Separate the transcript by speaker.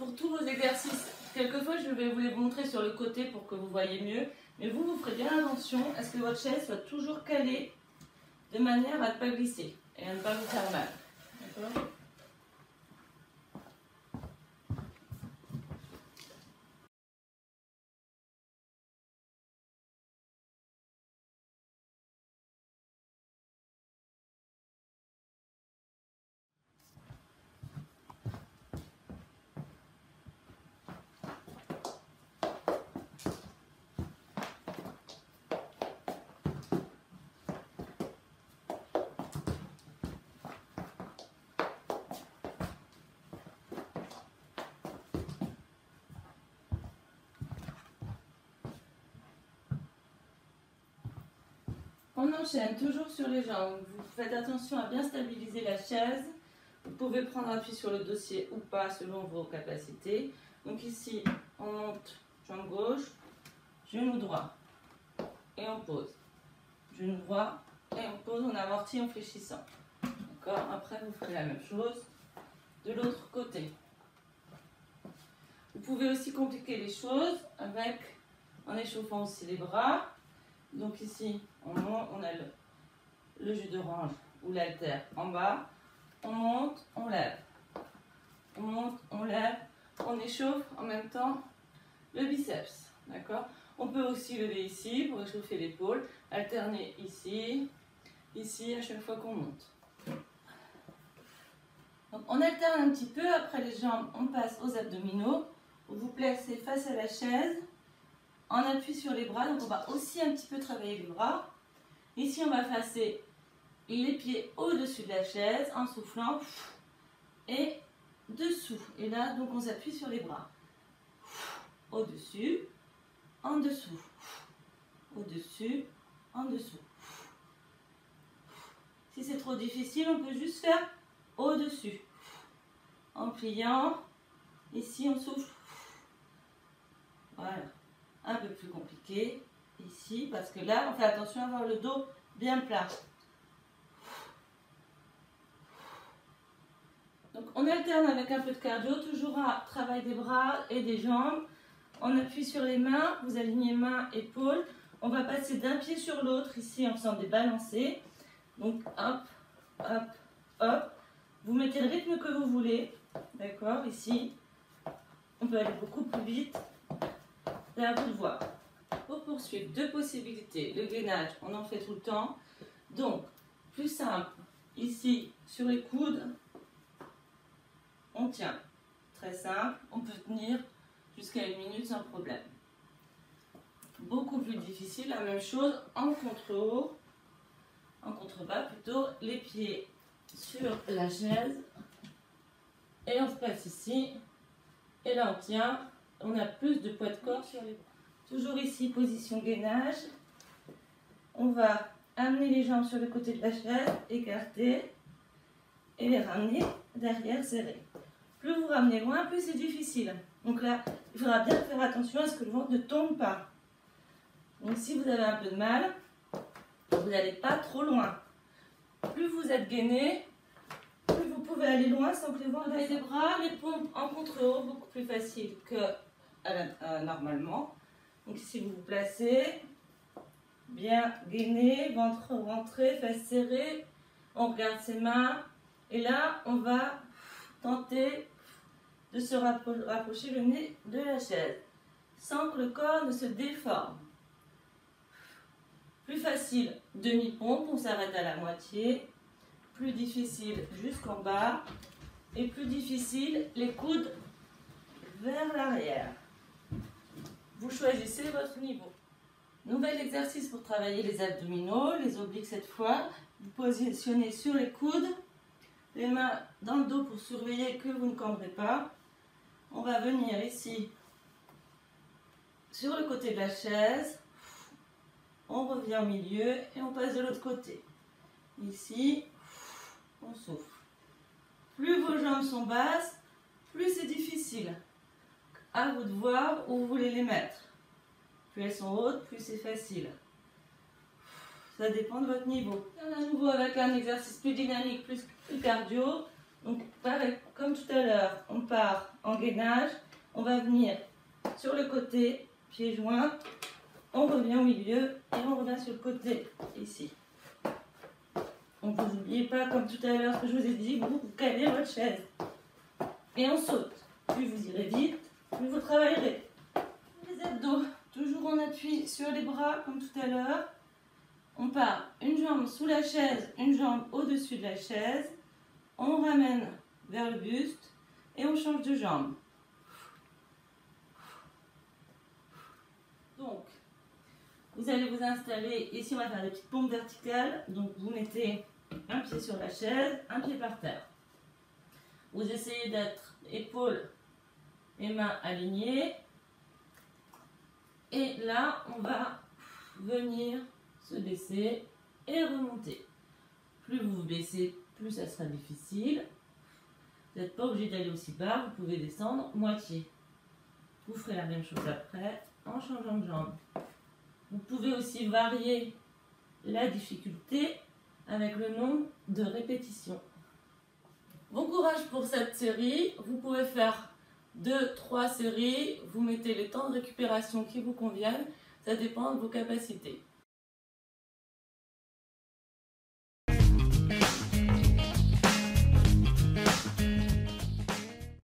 Speaker 1: pour tous vos exercices, quelquefois je vais vous les montrer sur le côté pour que vous voyez mieux. Mais vous ferez bien attention à ce que votre chaise soit toujours calée de manière à ne pas glisser et à ne pas vous faire mal. D'accord ? On enchaîne toujours sur les jambes. Vous faites attention à bien stabiliser la chaise. Vous pouvez prendre appui sur le dossier ou pas selon vos capacités. Donc ici, on monte jambe gauche, genou droit et on pose. Genou droit et on pose, on amortit en fléchissant. D'accord ? Après, vous ferez la même chose de l'autre côté. Vous pouvez aussi compliquer les choses en échauffant aussi les bras. Donc ici, on a le jus d'orange ou l'haltère en bas. On monte, on lève. On monte, on lève. On échauffe en même temps le biceps. D'accord ? On peut aussi lever ici pour échauffer l'épaule. Alterner ici, ici à chaque fois qu'on monte. Donc on alterne un petit peu. Après les jambes, on passe aux abdominaux. Vous vous placez face à la chaise. En appui sur les bras, donc on va aussi un petit peu travailler les bras. Ici, on va placer les pieds au-dessus de la chaise en soufflant et dessous. Et là, donc on s'appuie sur les bras. Au-dessus, en dessous. Au-dessus, en dessous. Si c'est trop difficile, on peut juste faire au-dessus. En pliant, ici on souffle. Voilà. Un peu plus compliqué ici parce que là on fait attention à avoir le dos bien plat. Donc on alterne avec un peu de cardio, toujours à travail des bras et des jambes. On appuie sur les mains, vous alignez mains, épaules. On va passer d'un pied sur l'autre ici en faisant des balancés. Donc hop, hop, hop. Vous mettez le rythme que vous voulez. D'accord, ici. On peut aller beaucoup plus vite. C'est à vous de voir. Pour poursuivre, deux possibilités. Le gainage, on en fait tout le temps. Donc, plus simple, ici, sur les coudes, on tient. Très simple, on peut tenir jusqu'à 1 minute sans problème. Beaucoup plus difficile, la même chose en contre-haut, en contrebas plutôt, les pieds sur la chaise. Et on se place ici. Et là, on tient. On a plus de poids de corps sur les bras. Toujours ici, position gainage. On va amener les jambes sur le côté de la chaise, écarter et les ramener derrière, serrés. Plus vous ramenez loin, plus c'est difficile. Donc là, il faudra bien faire attention à ce que le ventre ne tombe pas. Donc si vous avez un peu de mal, vous n'allez pas trop loin. Plus vous êtes gainé, plus vous pouvez aller loin sans que le ventre baisse les bras, les pompes en contre-haut, beaucoup plus facile que normalement. Donc ici vous vous placez, bien gainé, ventre rentré, fesses serrées, on regarde ses mains et là on va tenter de se rapprocher le nez de la chaise sans que le corps ne se déforme. Plus facile, demi-pompe, on s'arrête à la moitié. Plus difficile jusqu'en bas et plus difficile les coudes vers l'arrière. Vous choisissez votre niveau. Nouvel exercice pour travailler les abdominaux, les obliques cette fois. Vous positionnez sur les coudes, les mains dans le dos pour surveiller que vous ne cambrez pas. On va venir ici sur le côté de la chaise. On revient au milieu et on passe de l'autre côté. Ici, on souffle. Plus vos jambes sont basses, plus c'est difficile. À vous de voir où vous voulez les mettre. Plus elles sont hautes, plus c'est facile. Ça dépend de votre niveau. À nouveau avec un exercice plus dynamique, plus cardio. Donc pareil, comme tout à l'heure, on part en gainage, on va venir sur le côté, pieds joints, on revient au milieu et on revient sur le côté, ici. Donc vous n'oubliez pas, comme tout à l'heure, ce que je vous ai dit, vous calez votre chaise. Et on saute. Plus vous irez vite, plus vous travaillerez. Les abdos, toujours on appuie sur les bras, comme tout à l'heure. On part une jambe sous la chaise, une jambe au-dessus de la chaise. On ramène vers le buste et on change de jambe. Donc, vous allez vous installer. Ici, on va faire des petites pompes verticales. Donc, vous mettez un pied sur la chaise, un pied par terre. Vous essayez d'être épaules et mains alignées. Et là, on va venir se baisser et remonter. Plus vous vous baissez, plus ça sera difficile. Vous n'êtes pas obligé d'aller aussi bas, vous pouvez descendre moitié. Vous ferez la même chose après en changeant de jambe. Vous pouvez aussi varier la difficulté avec le nombre de répétitions. Bon courage pour cette série. Vous pouvez faire 2-3 séries. Vous mettez les temps de récupération qui vous conviennent. Ça dépend de vos capacités.